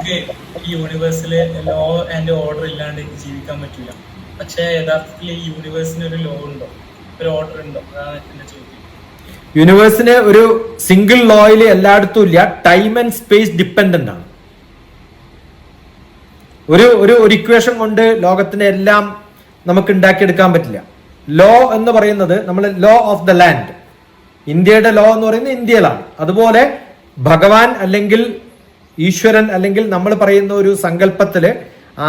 നമുക്ക് ഈ യൂണിവേഴ്സില് law and order ഇല്ലാണ്ട് ജീവിക്കാൻ പറ്റില്ല. പക്ഷെ യഥാർത്ഥത്തിൽ ഈ യൂണിവേഴ്സിന് ഒരു ലോ ഉണ്ടോ, ഒരു ഓർഡർ ഉണ്ടോ? അതാണ് എന്റെ ചോദ്യം. യൂണിവേഴ്സിന് ഒരു സിംഗിൾ ലോയിൽ എല്ലായിടത്തും ഇല്ല. ടൈം ആൻഡ് സ്പേസ് ഡിപ്പെൻഡന്റ് ആണ്. ഒരു ഇക്വേഷൻ കൊണ്ട് ലോകത്തിന്റെ എല്ലാം നമുക്ക് ഉണ്ടാക്കിയെടുക്കാൻ പറ്റില്ല. ലോ എന്ന് പറയുന്നത് നമ്മൾ ലോ ഓഫ് ദ ലാൻഡ്, ഇന്ത്യയുടെ ലോ എന്ന് പറയുന്നത് ഇന്ത്യയിലാണ്. അതുപോലെ ഭഗവാൻ അല്ലെങ്കിൽ ഈശ്വരൻ അല്ലെങ്കിൽ നമ്മൾ പറയുന്ന ഒരു സങ്കല്പത്തില്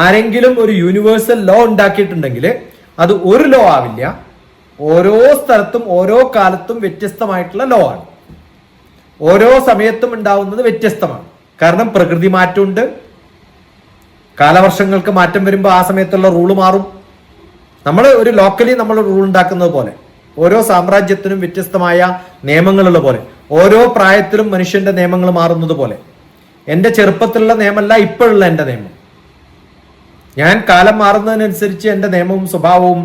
ആരെങ്കിലും ഒരു യൂണിവേഴ്സൽ ലോ ഉണ്ടാക്കിയിട്ടുണ്ടെങ്കിൽ അത് ഒരു ലോ ആവില്ല. ഓരോ സ്ഥലത്തും ഓരോ കാലത്തും വ്യത്യസ്തമായിട്ടുള്ള ലോ ആണ്. ഓരോ സമയത്തും ഉണ്ടാവുന്നത് വ്യത്യസ്തമാണ്. കാരണം പ്രകൃതി മാറ്റമുണ്ട്. കാലവർഷങ്ങൾക്ക് മാറ്റം വരുമ്പോൾ ആ സമയത്തുള്ള റൂള് മാറും. നമ്മൾ ഒരു ലോക്കലി നമ്മൾ റൂൾ ഉണ്ടാക്കുന്നത് പോലെ ഓരോ സാമ്രാജ്യത്തിനും വ്യത്യസ്തമായ നിയമങ്ങളുള്ള പോലെ ഓരോ പ്രായത്തിലും മനുഷ്യന്റെ നിയമങ്ങൾ മാറുന്നത് പോലെ എന്റെ ചെറുപ്പത്തിലുള്ള നിയമമല്ല ഇപ്പോഴുള്ള എന്റെ നിയമം. ഞാൻ കാലം മാറുന്നതിനനുസരിച്ച് എന്റെ നിയമവും സ്വഭാവവും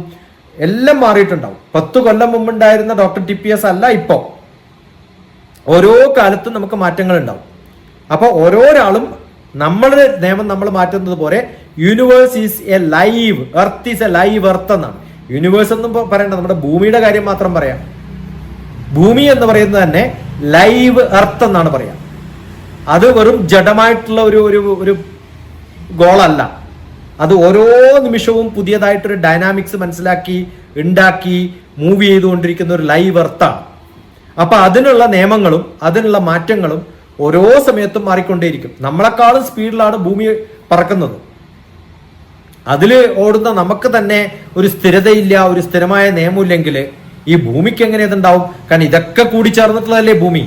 എല്ലാം മാറിയിട്ടുണ്ടാവും. 10 കൊല്ലം മുമ്പുണ്ടായിരുന്ന ഡോക്ടർ TPS അല്ല ഇപ്പോ. ഓരോ കാലത്തും നമുക്ക് മാറ്റങ്ങൾ ഉണ്ടാവും. അപ്പൊ ഓരോരാളും നമ്മളുടെ നിയമം നമ്മൾ മാറ്റുന്നത് പോലെ universe is A live earth, is A live earth എന്നാണ്. യൂണിവേഴ്സ് എന്നും പറയണ്ട, നമ്മുടെ ഭൂമിയുടെ കാര്യം മാത്രം പറയാം. ഭൂമി എന്ന് പറയുന്നത് തന്നെ ലൈവ് എർത്ത് എന്നാണ് പറയാം. അത് വെറും ജഡമായിട്ടുള്ള ഒരു ഗോളല്ല. അത് ഓരോ നിമിഷവും പുതിയതായിട്ടൊരു ഡൈനാമിക്സ് മനസ്സിലാക്കി ഉണ്ടാക്കി മൂവ് ചെയ്തുകൊണ്ടിരിക്കുന്ന ഒരു ലൈവ് എർത്താണ്. അപ്പൊ അതിനുള്ള നിയമങ്ങളും അതിനുള്ള മാറ്റങ്ങളും ഓരോ സമയത്തും മാറിക്കൊണ്ടേയിരിക്കും. നമ്മളെക്കാളും സ്പീഡിലാണ് ഭൂമി പറക്കുന്നത്. അതിൽ ഓടുന്ന നമുക്ക് തന്നെ ഒരു സ്ഥിരതയില്ല, ഒരു സ്ഥിരമായ നിയമമില്ലെങ്കിൽ ഈ ഭൂമിക്ക് എങ്ങനെ ഇതുണ്ടാവും? കാരണം ഇതൊക്കെ കൂടിച്ചേർന്നിട്ടുള്ളതല്ലേ ഭൂമി.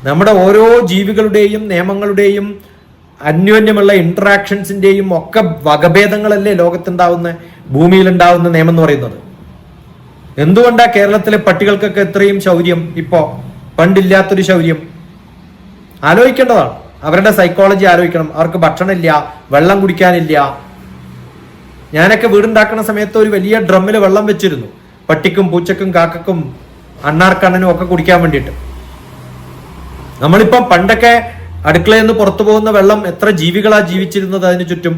നമ്മുടെ ഓരോ ജീവികളുടെയും നിയമങ്ങളുടെയും അന്യോന്യമുള്ള ഇന്ററാക്ഷൻസിന്റെയും ഒക്കെ വകഭേദങ്ങളല്ലേ ലോകത്തുണ്ടാവുന്ന ഭൂമിയിൽ ഉണ്ടാവുന്ന നിയമം എന്ന് പറയുന്നത്. എന്തുകൊണ്ടാ കേരളത്തിലെ പട്ടികൾക്കൊക്കെ ഇത്രയും ശൗര്യം? ഇപ്പോ പണ്ടില്ലാത്തൊരു ശൗര്യം ആലോചിക്കേണ്ടതാണ്. അവരുടെ സൈക്കോളജി ആലോചിക്കണം. അവർക്ക് ഭക്ഷണമില്ല, വെള്ളം കുടിക്കാനില്ല. ഞാനൊക്കെ വീടുണ്ടാക്കുന്ന സമയത്ത് ഒരു വലിയ ഡ്രമ്മിൽ വെള്ളം വെച്ചിരുന്നു, പട്ടിക്കും പൂച്ചക്കും കാക്കക്കും അണ്ണാർക്കണ്ണനും ഒക്കെ കുടിക്കാൻ വേണ്ടിയിട്ട്. നമ്മളിപ്പം പണ്ടൊക്കെ അടുക്കളയിൽ നിന്ന് പുറത്തു പോകുന്ന വെള്ളം എത്ര ജീവികളാ ജീവിച്ചിരുന്നത് അതിന് ചുറ്റും.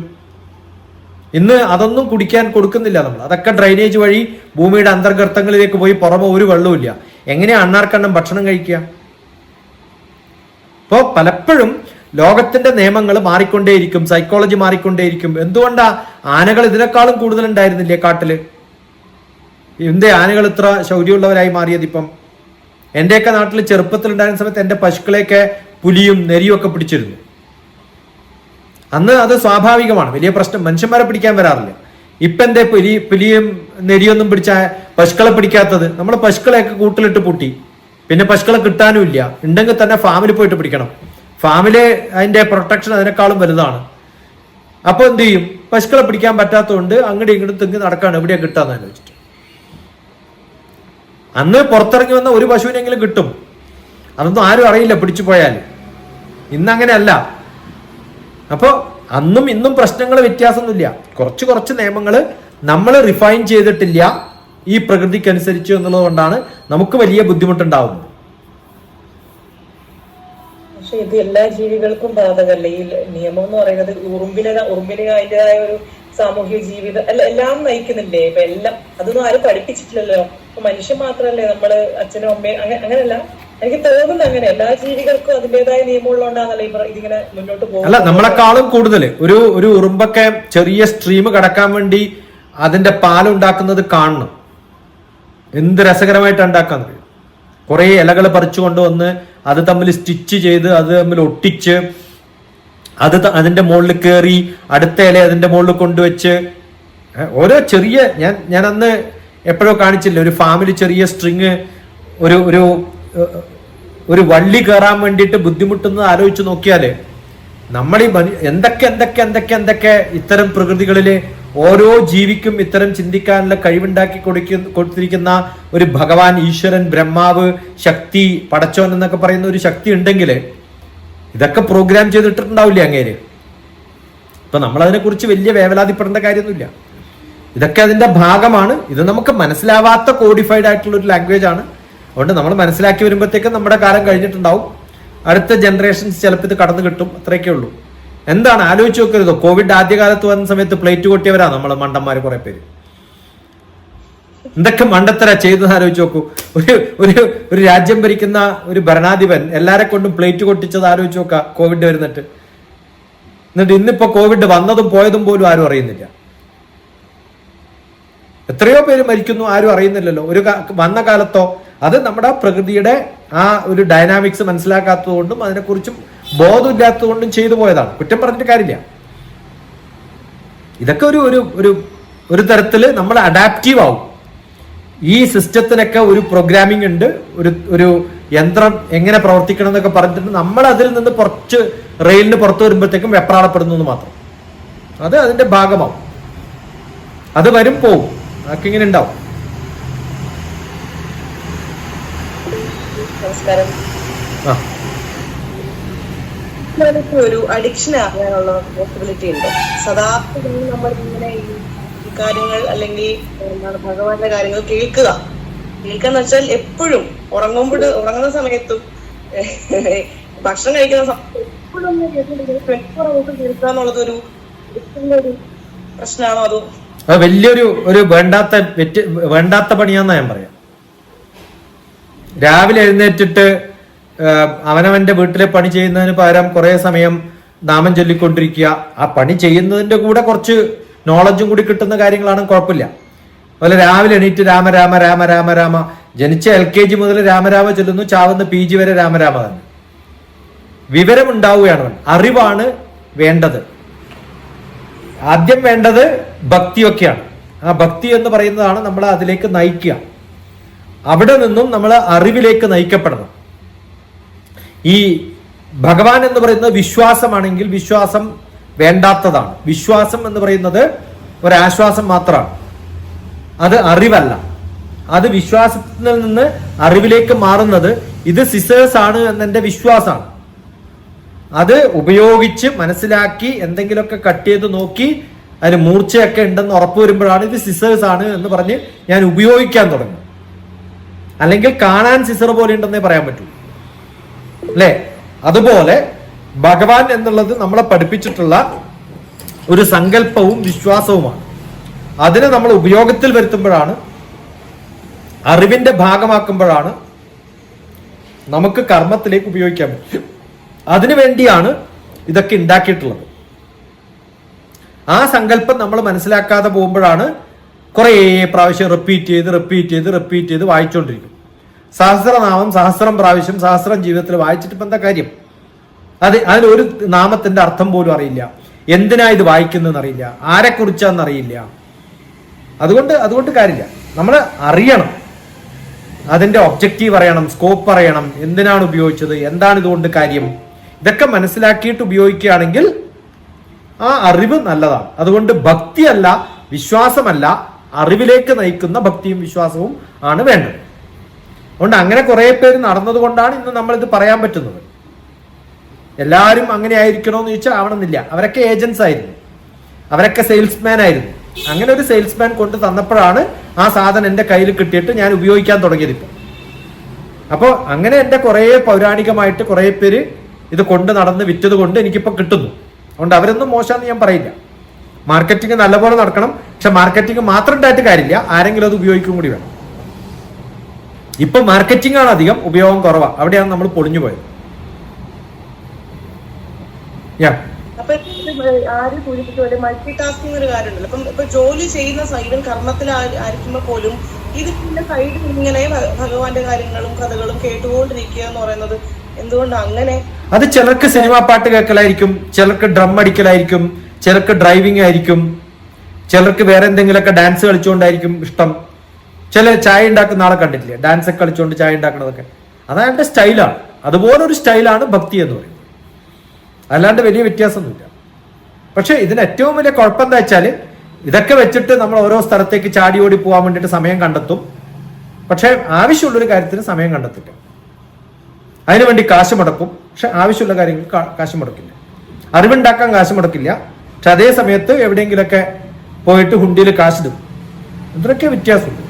ഇന്ന് അതൊന്നും കുടിക്കാൻ കൊടുക്കുന്നില്ല നമ്മൾ. അതൊക്കെ ഡ്രൈനേജ് വഴി ഭൂമിയുടെ അന്തർഗർത്തങ്ങളിലേക്ക് പോയി പുറമെ ഒരു വെള്ളവുമില്ല. എങ്ങനെയാ അണ്ണാർക്കണ്ണം ഭക്ഷണം കഴിക്കുക? അപ്പോൾ പലപ്പോഴും ലോകത്തിന്റെ നിയമങ്ങൾ മാറിക്കൊണ്ടേയിരിക്കും, സൈക്കോളജി മാറിക്കൊണ്ടേയിരിക്കും. എന്തുകൊണ്ടാ ആനകൾ ഇതിനേക്കാളും കൂടുതൽ ഉണ്ടായിരുന്നില്ലേ കാട്ടില്? എന്തേ ആനകൾ ഇത്ര ശൗര്യമുള്ളവരായി മാറിയത് ഇപ്പം? എന്റെയൊക്കെ നാട്ടിൽ ചെറുപ്പത്തിൽ ഉണ്ടായിരുന്ന സമയത്ത് എന്റെ പശുക്കളെയൊക്കെ പുലിയും നെരിയും ഒക്കെ പിടിച്ചിരുന്നു. അന്ന് അത് സ്വാഭാവികമാണ്, വലിയ പ്രശ്നം. മനുഷ്യന്മാരെ പിടിക്കാൻ വരാറില്ല. ഇപ്പൊ എന്തേ പുലിയും നെരിയൊന്നും പിടിച്ച പശുക്കളെ പിടിക്കാത്തത്? നമ്മൾ പശുക്കളെയൊക്കെ കൂട്ടിലിട്ട് പൂട്ടി. പിന്നെ പശുക്കളെ കിട്ടാനും ഇല്ല. ഉണ്ടെങ്കിൽ തന്നെ ഫാമിൽ പോയിട്ട് പിടിക്കണം. ഫാമില് അതിന്റെ പ്രൊട്ടക്ഷൻ അതിനേക്കാളും വലുതാണ്. അപ്പൊ എന്ത് ചെയ്യും? പശുക്കളെ പിടിക്കാൻ പറ്റാത്തതുകൊണ്ട് അങ്ങോട്ടും ഇങ്ങോട്ടും തിങ്ങി നടക്കാണ് എവിടെയാ കിട്ടാന്ന് ആലോചിച്ചിട്ട്. അന്ന് പുറത്തിറങ്ങി വന്ന ഒരു പശുവിനെങ്കിലും കിട്ടും. അതൊന്നും ആരും അറിയില്ല പിടിച്ചു പോയാൽ. ഇന്നങ്ങനെയല്ല. അപ്പൊ അന്നും ഇന്നും പ്രശ്നങ്ങൾ വ്യത്യാസമൊന്നുമില്ല. കുറച്ച് നിയമങ്ങൾ നമ്മൾ റിഫൈൻ ചെയ്തിട്ടില്ല ഈ പ്രകൃതിക്കനുസരിച്ച് എന്നുള്ളത് കൊണ്ടാണ് നമുക്ക് വലിയ ബുദ്ധിമുട്ടുണ്ടാവുന്നത്. പക്ഷെ ഇത് എല്ലാ ജീവികൾക്കും ബാധകല്ലേ ഈ നിയമം എന്ന് പറയുന്നത്? ഉറുമ്പിന് അതിൻ്റെതായ ഒരു സാമൂഹിക ജീവിതം എല്ലാം നയിക്കുന്നില്ലേ? ഇപ്പൊ എല്ലാം അതൊന്നും ആരും പഠിപ്പിച്ചിട്ടില്ലല്ലോ. ഇപ്പൊ മനുഷ്യൻ മാത്രല്ലേ നമ്മള് അച്ഛനും അമ്മയും അങ്ങനെയല്ല. എനിക്ക് തോന്നുന്നത് അങ്ങനെ എല്ലാ ജീവികൾക്കും അതിന്റേതായ നിയമമുള്ളതുകൊണ്ടാണല്ലോ ഇതിങ്ങനെ മുന്നോട്ട് പോകുന്നത്. അല്ല, നമ്മളെക്കാളും കൂടുതൽ ഒരു ഉറുമ്പൊക്കെ ചെറിയ സ്ട്രീം കടക്കാൻ വേണ്ടി അതിന്റെ പാലുണ്ടാക്കുന്നത് കാണണം. എന്ത് രസകരമായിട്ട് ഉണ്ടാക്കാൻ കഴിയും. കുറെ ഇലകൾ പറിച്ചു കൊണ്ടുവന്ന് അത് തമ്മിൽ സ്റ്റിച്ച് ചെയ്ത് അത് തമ്മിൽ ഒട്ടിച്ച് അതിന്റെ മുകളിൽ കയറി അടുത്ത ഇല അതിന്റെ മുകളിൽ കൊണ്ടുവച്ച് ഓരോ ചെറിയ ഞാൻ അന്ന് എപ്പോഴോ കാണിച്ചില്ല, ഒരു ഫാമിലി ചെറിയ സ്ട്രിങ് ഒരു വള്ളി കയറാൻ വേണ്ടിയിട്ട് ബുദ്ധിമുട്ടുന്നത് ആലോചിച്ച് നോക്കിയാല് നമ്മൾ ഈ എന്തൊക്കെ ഇത്തരം പ്രകൃതികളില് ഓരോ ജീവിക്കും ഇത്തരം ചിന്തിക്കാനുള്ള കഴിവുണ്ടാക്കി കൊടുത്തിരിക്കുന്ന ഒരു ഭഗവാൻ, ഈശ്വരൻ, ബ്രഹ്മാവ്, ശക്തി, പടച്ചോൻ എന്നൊക്കെ പറയുന്ന ഒരു ശക്തി ഉണ്ടെങ്കിൽ ഇതൊക്കെ പ്രോഗ്രാം ചെയ്തിട്ടുണ്ടാവില്ലേ അങ്ങേര്? ഇപ്പൊ നമ്മൾ അതിനെ കുറിച്ച് വലിയ വേവലാതിപ്പെടേണ്ട കാര്യമൊന്നുമില്ല. ഇതൊക്കെ അതിന്റെ ഭാഗമാണ്. ഇത് നമുക്ക് മനസ്സിലാവാത്ത കോഡിഫൈഡ് ആയിട്ടുള്ള ഒരു ലാംഗ്വേജ് ആണ്. അതുകൊണ്ട് നമ്മൾ മനസ്സിലാക്കി വരുമ്പോഴത്തേക്കും നമ്മുടെ കാലം കഴിഞ്ഞിട്ടുണ്ടാവും. അടുത്ത ജനറേഷൻസ് ചിലപ്പോൾ ഇത് കടന്നു കിട്ടും. അത്രയൊക്കെ ഉള്ളൂ. എന്താണ് ആലോചിച്ച് നോക്കരുതോ? കോവിഡ് ആദ്യകാലത്ത് വന്ന സമയത്ത് പ്ലേറ്റ് കൊട്ടിയവരാ നമ്മള് മണ്ടന്മാര് കുറെ പേര്. എന്തൊക്കെ മണ്ടത്തര ചെയ്തെന്ന് ആലോചിച്ച് നോക്കൂ. ഒരു ഒരു ഒരു രാജ്യം ഭരിക്കുന്ന ഒരു ഭരണാധിപൻ എല്ലാരെ കൊണ്ടും പ്ലേറ്റ് കൊട്ടിച്ചത് ആലോചിച്ച് നോക്കാം കോവിഡ് വരുന്നിട്ട്. എന്നിട്ട് ഇന്നിപ്പോ കോവിഡ് വന്നതും പോയതും പോലും ആരും അറിയുന്നില്ല. എത്രയോ പേര് മരിക്കുന്നു, ആരും അറിയുന്നില്ലല്ലോ. വന്ന കാലത്തോ അത് നമ്മുടെ പ്രകൃതിയുടെ ആ ഒരു ഡൈനാമിക്സ് മനസ്സിലാക്കാത്തത് കൊണ്ടും അതിനെക്കുറിച്ചും ബോധമില്ലാത്തത് കൊണ്ടും ചെയ്തു പോയതാണ്. കുറ്റം പറഞ്ഞിട്ട് കാര്യമില്ല. ഇതൊക്കെ ഒരു ഒരു ഒരു തരത്തില് നമ്മൾ അഡാപ്റ്റീവ് ആവും. ഈ സിസ്റ്റത്തിനൊക്കെ ഒരു പ്രോഗ്രാമിംഗ് ഉണ്ട്, ഒരു യന്ത്രം എങ്ങനെ പ്രവർത്തിക്കണം എന്നൊക്കെ പറഞ്ഞിട്ട് നമ്മൾ അതിൽ നിന്ന് കുറച്ച് റെയിലിന് പുറത്തു വരുമ്പോഴത്തേക്കും വെപ്രാളപ്പെടുന്നു എന്ന് മാത്രം. അത് അതിന്റെ ഭാഗമാവും. അത് വരും പോവും, അതൊക്കെ ഇങ്ങനെ ഉണ്ടാവും. നമസ്കാരം. ഒരു അഡിക്ഷൻ ആകാനുള്ള പോസിബിലിറ്റി ഉണ്ട്. സദാ നമ്മൾ ഇങ്ങനെ ഈ കാര്യങ്ങൾ അല്ലെങ്കിൽ എന്താണ് ഭഗവാന്റെ കാര്യങ്ങൾ കേൾക്കാന്ന് വെച്ചാൽ എപ്പോഴും ഉറങ്ങുന്ന സമയത്തും ഭക്ഷണം കഴിക്കുന്ന സമയത്ത് എപ്പോഴും 24 hours കേൾക്കാന്നുള്ളത് ഒരു പ്രശ്നമാണോ? അത് വലിയൊരു വേണ്ടാത്ത പണിയാന്നാ ഞാൻ പറയാം. രാവിലെ എഴുന്നേറ്റിട്ട് അവനവന്റെ വീട്ടിലെ പണി ചെയ്യുന്നതിന് പകരം കുറെ സമയം നാമം ചൊല്ലിക്കൊണ്ടിരിക്കുക. ആ പണി ചെയ്യുന്നതിന്റെ കൂടെ കുറച്ച് നോളജും കൂടി കിട്ടുന്ന കാര്യങ്ങളാണ്, കുഴപ്പമില്ല. അതുപോലെ രാവിലെ എണീറ്റ് രാമ രാമ രാമ രാമ രാമ, ജനിച്ച LKG മുതൽ രാമരാമ ചൊല്ലുന്നു, ചാവുന്ന PG വരെ രാമരാമ തന്നെ. വിവരമുണ്ടാവുകയാണ്, അറിവാണ് വേണ്ടത്. ആദ്യം വേണ്ടത് ഭക്തിയൊക്കെയാണ്. ആ ഭക്തി എന്ന് പറയുന്നതാണ് നമ്മളെ അതിലേക്ക് നയിക്കുക. അവിടെ നിന്നും നമ്മൾ അറിവിലേക്ക് നയിക്കപ്പെടണം. ഈ ഭഗവാൻ എന്ന് പറയുന്നത് വിശ്വാസമാണെങ്കിൽ വിശ്വാസം വേണ്ടാത്തതാണ്. വിശ്വാസം എന്ന് പറയുന്നത് ഒരാശ്വാസം മാത്രമാണ്, അത് അറിവല്ല. അത് വിശ്വാസത്തിൽ നിന്ന് അറിവിലേക്ക് മാറുന്നത് ഇത് സിസേഴ്സ് ആണ് എന്നെന്റെ വിശ്വാസമാണ്. അത് ഉപയോഗിച്ച് മനസ്സിലാക്കി എന്തെങ്കിലുമൊക്കെ കട്ട് ചെയ്ത് നോക്കി അതിന് മൂർച്ചയൊക്കെ ഉണ്ടെന്ന് ഉറപ്പ് വരുമ്പോഴാണ് ഇത് സിസേഴ്സ് ആണ് എന്ന് പറഞ്ഞ് ഞാൻ ഉപയോഗിക്കാൻ തുടങ്ങും. അല്ലെങ്കിൽ കാണാൻ സിസർ പോലെ ഉണ്ടെന്നേ പറയാൻ പറ്റൂ, അല്ലേ? അതുപോലെ ഭഗവാൻ എന്നുള്ളത് നമ്മളെ പഠിപ്പിച്ചിട്ടുള്ള ഒരു സങ്കല്പവും വിശ്വാസവുമാണ്. അതിനെ നമ്മൾ ഉപയോഗത്തിൽ വരുത്തുമ്പോഴാണ്, അറിവിന്റെ ഭാഗമാക്കുമ്പോഴാണ് നമുക്ക് കർമ്മത്തിലേക്ക് ഉപയോഗിക്കാൻ പറ്റും. അതിനു വേണ്ടിയാണ് ഇതൊക്കെ ഉണ്ടാക്കിയിട്ടുള്ളത്. ആ സങ്കല്പം നമ്മൾ മനസ്സിലാക്കാതെ പോകുമ്പോഴാണ് കുറേ പ്രാവശ്യം റിപ്പീറ്റ് ചെയ്ത് വായിച്ചുകൊണ്ടിരിക്കും. സഹസ്രനാമം സഹസ്രം പ്രാവശ്യം സഹസ്രം ജീവിതത്തിൽ വായിച്ചിട്ട് ഇപ്പം എന്താ കാര്യം? അതിലൊരു നാമത്തിന്റെ അർത്ഥം പോലും അറിയില്ല, എന്തിനാ ഇത് വായിക്കുന്നതെന്ന് അറിയില്ല, ആരെക്കുറിച്ചാന്ന് അറിയില്ല. അതുകൊണ്ട് കാര്യമില്ല. നമ്മൾ അറിയണം, അതിന്റെ ഒബ്ജക്റ്റീവ് അറിയണം, സ്കോപ്പ് അറിയണം, എന്തിനാണ് ഉപയോഗിച്ചത്, എന്താണ് ഇതുകൊണ്ട് കാര്യം. ഇതൊക്കെ മനസ്സിലാക്കിയിട്ട് ഉപയോഗിക്കുകയാണെങ്കിൽ ആ അറിവ് നല്ലതാണ്. അതുകൊണ്ട് ഭക്തിയല്ല, വിശ്വാസമല്ല, അറിവിലേക്ക് നയിക്കുന്ന ഭക്തിയും വിശ്വാസവും ആണ് വേണ്ടത്. അതുകൊണ്ട് അങ്ങനെ കുറെ പേര് നടന്നത് കൊണ്ടാണ് ഇന്ന് നമ്മളിത് പറയാൻ പറ്റുന്നത്. എല്ലാവരും അങ്ങനെ ആയിരിക്കണമെന്ന് ചോദിച്ചാൽ ആവണമെന്നില്ല. അവരൊക്കെ ഏജൻസ് ആയിരുന്നു, അവരൊക്കെ സെയിൽസ്മാൻ ആയിരുന്നു. അങ്ങനെ ഒരു സെയിൽസ്മാൻ കൊണ്ട് തന്നപ്പോഴാണ് ആ സാധനം എൻ്റെ കയ്യിൽ കിട്ടിയിട്ട് ഞാൻ ഉപയോഗിക്കാൻ തുടങ്ങിയത് ഇപ്പം. അപ്പോൾ അങ്ങനെ എൻ്റെ കുറേ പൗരാണികമായിട്ട് കുറേ പേര് ഇത് കൊണ്ട് നടന്ന് വിറ്റത് കൊണ്ട് എനിക്കിപ്പോൾ കിട്ടുന്നു. അതുകൊണ്ട് അവരൊന്നും മോശമെന്ന് ഞാൻ പറയില്ല. മാർക്കറ്റിംഗ് നല്ലപോലെ നടക്കണം, പക്ഷെ മാർക്കറ്റിംഗ് മാത്രം ഉണ്ടായിട്ട് കാര്യമില്ല, ആരെങ്കിലും അത് ഉപയോഗിക്കും കൂടി വേണം. ഇപ്പൊ മാർക്കറ്റിംഗ് ആണ് അധികം, ഉപയോഗം കുറവാണ്. അവിടെയാണ് നമ്മൾ പൊളിഞ്ഞു പോയത്. അപ്പൊ ആരും സൂചിപ്പിച്ച മൾട്ടി ടാസ്കിംഗ് ഒരു കാര്യമുണ്ടല്ലോ. ഇപ്പൊ ജോലി ചെയ്യുന്ന സൈഡും കർമ്മത്തിലായിരിക്കുമ്പോ പോലും ഇതിന്റെ സൈഡിൽ ഇങ്ങനെ ഭഗവാന്റെ കാര്യങ്ങളും കഥകളും കേട്ടുകൊണ്ടിരിക്കുക എന്ന് പറയുന്നത് എന്തുകൊണ്ടാണ് അങ്ങനെ? അത് ചിലർക്ക് സിനിമാ പാട്ട് കേൾക്കലായിരിക്കും, ചിലർക്ക് ഡ്രം അടിക്കലായിരിക്കും, ചിലർക്ക് ഡ്രൈവിംഗ് ആയിരിക്കും, ചിലർക്ക് വേറെ എന്തെങ്കിലുമൊക്കെ ഡാൻസ് കളിച്ചുകൊണ്ടായിരിക്കും ഇഷ്ടം. ചില ചായ ഉണ്ടാക്കുന്ന ആളെ കണ്ടിട്ടില്ലേ, ഡാൻസ് ഒക്കെ കളിച്ചുകൊണ്ട് ചായ ഉണ്ടാക്കുന്നതൊക്കെ. അതയാളുടെ സ്റ്റൈലാണ്. അതുപോലൊരു സ്റ്റൈലാണ് ഭക്തി എന്ന് പറയുന്നത്. അല്ലാണ്ട് വലിയ വ്യത്യാസമൊന്നുമില്ല. പക്ഷെ ഇതിന് ഏറ്റവും വലിയ കുഴപ്പം എന്താ വെച്ചാൽ ഇതൊക്കെ വെച്ചിട്ട് നമ്മൾ ഓരോ സ്ഥലത്തേക്ക് ചാടി ഓടി പോകാൻ വേണ്ടിയിട്ട് സമയം കണ്ടെത്തും. പക്ഷെ ആവശ്യമുള്ളൊരു കാര്യത്തിന് സമയം കണ്ടെത്തില്ല. അതിനുവേണ്ടി കാശ് മുടക്കും, പക്ഷെ ആവശ്യമുള്ള കാര്യങ്ങൾക്ക് കാശ് മുടക്കില്ല. അറിവുണ്ടാക്കാൻ കാശ് മുടക്കില്ല, പക്ഷെ അതേ സമയത്ത് എവിടെയെങ്കിലൊക്കെ പോയിട്ട് ഹുണ്ടിയിൽ കാശിടും. ഇതൊക്കെ വ്യത്യാസമുണ്ട്.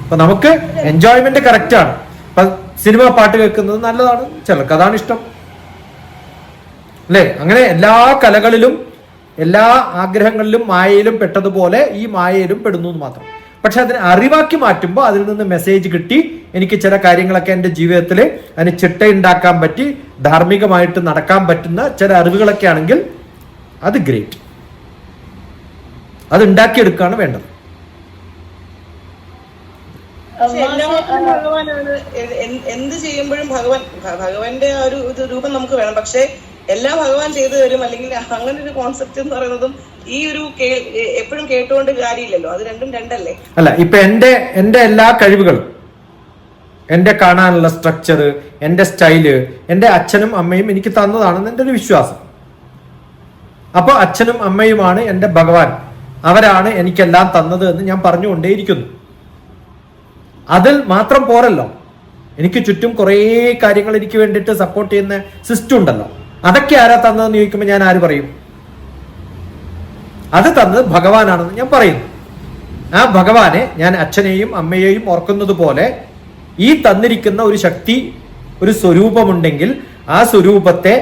അപ്പൊ നമുക്ക് എൻജോയ്മെന്റ് കറക്റ്റ് ആണ്. അപ്പൊ സിനിമ പാട്ട് കേൾക്കുന്നത് നല്ലതാണ്, ചിലർക്ക് അതാണ് ഇഷ്ടം. അല്ലേ? അങ്ങനെ എല്ലാ കലകളിലും എല്ലാ ആഗ്രഹങ്ങളിലും മായയിലും പെട്ടതുപോലെ ഈ മായയിലും പെടുന്നു എന്ന് മാത്രം. പക്ഷെ അതിനെ അറിവാക്കി മാറ്റുമ്പോൾ അതിൽ നിന്ന് മെസ്സേജ് കിട്ടി, എനിക്ക് ചില കാര്യങ്ങളൊക്കെ എൻ്റെ ജീവിതത്തിൽ അതിന് ചിട്ടയുണ്ടാക്കാൻ പറ്റി, ധാർമ്മികമായിട്ട് നടക്കാൻ പറ്റുന്ന ചില അറിവുകളൊക്കെ ആണെങ്കിൽ അത് ഗ്രേറ്റ്. അത് ഉണ്ടാക്കിയെടുക്കുകയാണ് വേണ്ടത്. ഭഗവാനാണ്. എന്ത് ചെയ്യുമ്പോഴും ഭഗവാന്റെ ആ ഒരു രൂപം നമുക്ക് വേണം. പക്ഷെ എല്ലാം ഭഗവാൻ ചെയ്തു തരും അല്ലെങ്കിൽ അങ്ങനെ ഒരു കോൺസെപ്റ്റ് എന്ന് പറയുന്നതും ഈ ഒരു എപ്പോഴും കേട്ടുകൊണ്ട് കാര്യമില്ലല്ലോ. അത് രണ്ടും രണ്ടല്ലേ? അല്ല, ഇപ്പൊ എന്റെ എല്ലാ കഴിവുകളും, എന്റെ കാണാനുള്ള സ്ട്രക്ചർ, എന്റെ സ്റ്റൈല് എന്റെ അച്ഛനും അമ്മയും എനിക്ക് തന്നതാണെന്ന് എൻ്റെ ഒരു വിശ്വാസം. അപ്പൊ അച്ഛനും അമ്മയുമാണ് എന്റെ ഭഗവാൻ, അവരാണ് എനിക്കെല്ലാം തന്നത് എന്ന് ഞാൻ പറഞ്ഞുകൊണ്ടേയിരിക്കുന്നു. അതിൽ മാത്രം പോരല്ലോ, എനിക്ക് ചുറ്റും കുറേ കാര്യങ്ങൾ എനിക്ക് വേണ്ടിയിട്ട് സപ്പോർട്ട് ചെയ്യുന്ന സിസ്റ്റം ഉണ്ടല്ലോ. അതൊക്കെ ആരാ തന്നതെന്ന് ചോദിക്കുമ്പോൾ ഞാൻ ആര് പറയും? അത് തന്നത് ഭഗവാനാണെന്ന് ഞാൻ പറയുന്നു. ആ ഭഗവാനെ ഞാൻ അച്ഛനെയും അമ്മയെയും ഓർക്കുന്നത് പോലെ ഈ തന്നിരിക്കുന്ന ഒരു ശക്തി, ഒരു സ്വരൂപമുണ്ടെങ്കിൽ ആ സ്വരൂപത്തെ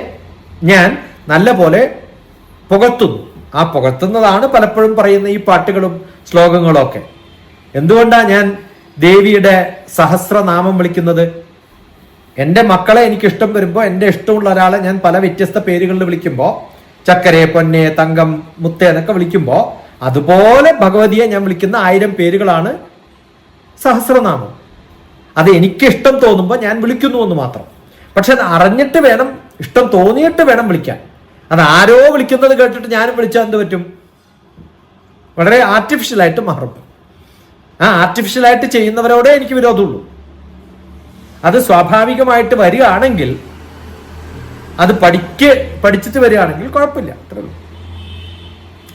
ഞാൻ നല്ല പോലെ പുകഴ്ത്തുന്നു. ആ പുകഴ്ത്തുന്നതാണ് പലപ്പോഴും പറയുന്ന ഈ പാട്ടുകളും ശ്ലോകങ്ങളും ഒക്കെ. എന്തുകൊണ്ടാണ് ഞാൻ ദേവിയുടെ സഹസ്രനാമം വിളിക്കുന്നത്? എൻ്റെ മക്കളെ എനിക്ക് ഇഷ്ടം വരുമ്പോൾ, എൻ്റെ ഇഷ്ടമുള്ള ഒരാളെ ഞാൻ പല വ്യത്യസ്ത പേരുകളിൽ വിളിക്കുമ്പോൾ, ചക്കരെ, പൊന്നെ, തങ്കം, മുത്തേ എന്നൊക്കെ വിളിക്കുമ്പോൾ, അതുപോലെ ഭഗവതിയെ ഞാൻ വിളിക്കുന്ന 1000 പേരുകളാണ് സഹസ്രനാമം. അത് എനിക്ക് ഇഷ്ടം തോന്നുമ്പോൾ ഞാൻ വിളിക്കുന്നു എന്ന് മാത്രം. പക്ഷെ അത് അറിഞ്ഞിട്ട് വേണം, ഇഷ്ടം തോന്നിയിട്ട് വേണം വിളിക്കാൻ. അത് ആരോ വിളിക്കുന്നത് കേട്ടിട്ട് ഞാനും വിളിച്ചാൽ എന്ത് പറ്റും? വളരെ ആർട്ടിഫിഷ്യലായിട്ട് മാറും. ആ ആർട്ടിഫിഷ്യലായിട്ട് ചെയ്യുന്നവരോടെ എനിക്ക് വിരോധമുള്ളൂ. അത് സ്വാഭാവികമായിട്ട് വരികയാണെങ്കിൽ, അത് പഠിച്ചിട്ട് വരികയാണെങ്കിൽ കുഴപ്പമില്ല. അത്രേ ഉള്ളൂ.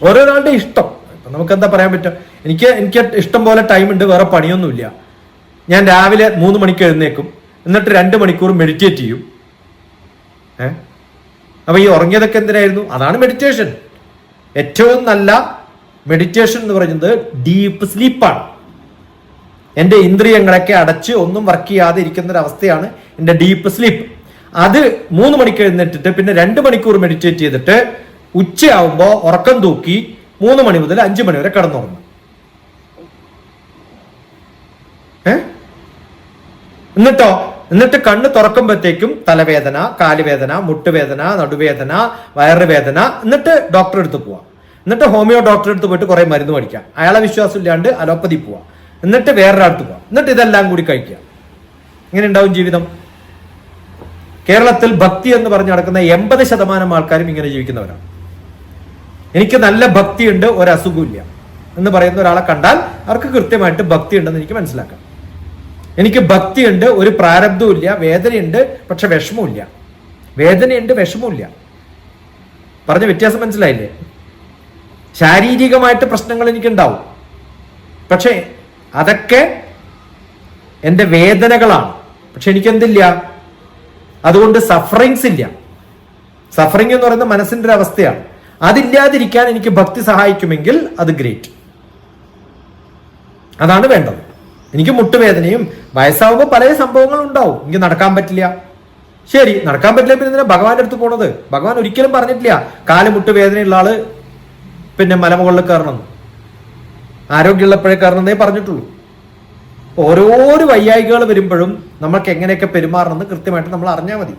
ഓരോരാളുടെ ഇഷ്ടം. നമുക്ക് എന്താ പറയാൻ പറ്റുക? എനിക്ക് ഇഷ്ടം പോലെ ടൈം ഉണ്ട്, വേറെ പണിയൊന്നുമില്ല. ഞാൻ രാവിലെ 3 മണിക്ക് എഴുന്നേക്കും, എന്നിട്ട് 2 മണിക്കൂർ മെഡിറ്റേറ്റ് ചെയ്യും. അപ്പൊ ഈ ഉറങ്ങിയതൊക്കെ എന്തിനായിരുന്നു? അതാണ് മെഡിറ്റേഷൻ. ഏറ്റവും നല്ല മെഡിറ്റേഷൻ എന്ന് പറയുന്നത് ഡീപ്പ് സ്ലീപ്പാണ്. എൻ്റെ ഇന്ദ്രിയങ്ങളൊക്കെ അടച്ച് ഒന്നും വർക്ക് ചെയ്യാതെ ഇരിക്കുന്ന ഒരു അവസ്ഥയാണ് എൻ്റെ ഡീപ്പ് സ്ലീപ്പ്. അത് 3 മണിക്ക് എഴുന്നേറ്റിട്ട് പിന്നെ 2 മണിക്കൂർ മെഡിറ്റേറ്റ് ചെയ്തിട്ട് ഉച്ചയാവുമ്പോൾ ഉറക്കം തൂക്കി 3 മണി മുതൽ 5 മണി വരെ കിടന്നുറങ്ങും. എന്നിട്ട് കണ്ണ് തുറക്കുമ്പോഴത്തേക്കും തലവേദന, കാലുവേദന, മുട്ടുവേദന, നടുവേദന, വയറുവേദന. എന്നിട്ട് ഡോക്ടറെ അടുത്ത് പോവാം. എന്നിട്ട് ഹോമിയോ ഡോക്ടറെ അടുത്ത് പോയിട്ട് കുറെ മരുന്ന് മേടിക്കാം. അയാളെ വിശ്വാസം ഇല്ലാണ്ട് അലോപ്പതി പോവാം. എന്നിട്ട് വേറൊരാൾക്ക് പോവാം. എന്നിട്ട് ഇതെല്ലാം കൂടി കഴിക്കുക. ഇങ്ങനെ ഉണ്ടാവും ജീവിതം. കേരളത്തിൽ ഭക്തി എന്ന് പറഞ്ഞ് നടക്കുന്ന 80% ആൾക്കാരും ഇങ്ങനെ ജീവിക്കുന്നവരാണ്. എനിക്ക് നല്ല ഭക്തിയുണ്ട്, ഒരു അസുഖമില്ല എന്ന് പറയുന്ന ഒരാളെ കണ്ടാൽ അവർക്ക് കൃത്യമായിട്ട് ഭക്തി ഉണ്ടെന്ന് എനിക്ക് മനസ്സിലാക്കാം. എനിക്ക് ഭക്തിയുണ്ട്, ഒരു പ്രാരബ്ധവും ഇല്ല, വേദനയുണ്ട് പക്ഷെ വിഷമമില്ല. വേദനയുണ്ട്, വിഷമമില്ല. പറഞ്ഞ വ്യത്യാസം മനസ്സിലായില്ലേ? ശാരീരികമായിട്ട് പ്രശ്നങ്ങൾ എനിക്കുണ്ടാവും, പക്ഷെ അതൊക്കെ എൻ്റെ വേദനകളാണ്. പക്ഷെ എനിക്കെന്തില്ല? അതുകൊണ്ട് സഫറിങ്സ് ഇല്ല. സഫറിങ് എന്ന് പറയുന്നത് മനസ്സിന്റെ ഒരു അവസ്ഥയാണ്. അതില്ലാതിരിക്കാൻ എനിക്ക് ഭക്തി സഹായിക്കുമെങ്കിൽ അത് ഗ്രേറ്റ്. അതാണ് വേണ്ടത്. എനിക്ക് മുട്ടുവേദനയും വയസ്സാവുമ്പോൾ പല സംഭവങ്ങളും ഉണ്ടാവും. എനിക്ക് നടക്കാൻ പറ്റില്ല. ശരി, നടക്കാൻ പറ്റില്ല, പിന്നെ എന്തിനാ ഭഗവാന്റെ അടുത്ത് പോണത്? ഭഗവാൻ ഒരിക്കലും പറഞ്ഞിട്ടില്ല കാല് മുട്ടുവേദനയുള്ള ആള് പിന്നെ മലമുകളിൽ കയറണം. ആരോഗ്യമുള്ളപ്പോഴേ കയറണമെന്നേ പറഞ്ഞിട്ടുള്ളൂ. ഓരോരോ വയ്യായികൾ വരുമ്പോഴും നമ്മൾക്ക് എങ്ങനെയൊക്കെ പെരുമാറണമെന്ന് കൃത്യമായിട്ട് നമ്മൾ അറിഞ്ഞാൽ മതി.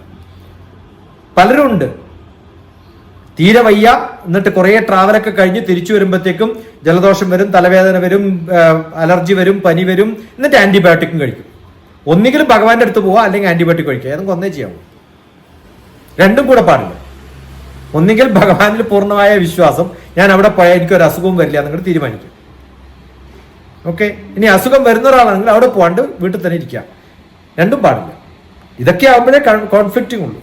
പലരും ഉണ്ട് തീരെ വയ്യ, എന്നിട്ട് കുറെ ട്രാവലൊക്കെ കഴിഞ്ഞ് തിരിച്ചു വരുമ്പോഴത്തേക്കും ജലദോഷം വരും, തലവേദന വരും, അലർജി വരും, പനി വരും, എന്നിട്ട് ആന്റിബയോട്ടിക്കും കഴിക്കും. ഒന്നുകിലും ഭഗവാന്റെ അടുത്ത് പോവാ, അല്ലെങ്കിൽ ആന്റിബയോട്ടിക് കഴിക്കുക. ഏതെങ്കിലും ഒന്നേ ചെയ്യാമോ? രണ്ടും കൂടെ പാടില്ല. ഒന്നുകിൽ ഭഗവാനിൽ പൂർണ്ണമായ വിശ്വാസം, ഞാൻ അവിടെ പോയാൽ എനിക്കൊരു അസുഖവും വരില്ല നിങ്ങൾ തീരുമാനിക്കും. ഓക്കെ, ഇനി അസുഖം വരുന്ന ഒരാളാണെങ്കിൽ അവിടെ പോകാണ്ട് വീട്ടിൽ തന്നെ ഇരിക്കുക. രണ്ടും പാടില്ല. ഇതൊക്കെ ആകുമ്പോഴേ കോൺഫ്ലിക്റ്റിംഗ് ഉള്ളൂ.